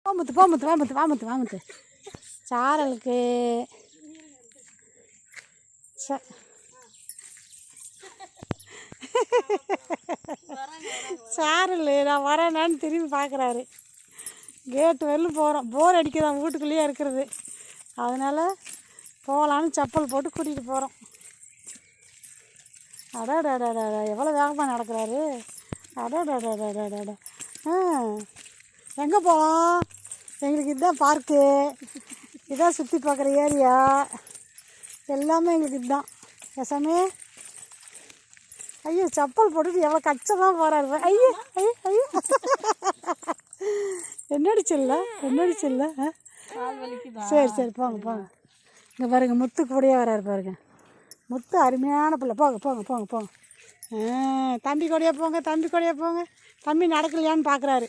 வாமுத்து சாரலுக்கு சாரல் நான் வரேனான்னு திரும்பி பார்க்குறாரு. கேட்டு வெளில போகிறோம், போர் அடிக்குதான் வீட்டுக்குள்ளேயே இருக்கிறது. அதனால் போகலான்னு செப்பல் போட்டு கூட்டிகிட்டு போகிறோம். அடாடாடாடா எவ்வளோ வேகமாக நடக்கிறாரு. அடாடாடாடாடாடா. எங்கே போகலாம்? எங்களுக்கு இதுதான் பார்க்கு, இதான் சுற்றி பார்க்குற ஏரியா, எல்லாமே எங்களுக்கு இதுதான். பேசாமே ஐயோ செப்பல் போட்டுட்டு எவ்வளோ கச்சமாக போகிறாரு. ஐயோ ஐயோ ஐயோ என்னடிச்சில்ல சரி போங்க. இங்கே பாருங்க, முத்து கூடயே வராரு பாருங்க. முத்து அருமையான பிள்ளை. போங்க. தம்பி கூடயே போங்க. தம்பி நடக்கலையான்னு பார்க்குறாரு.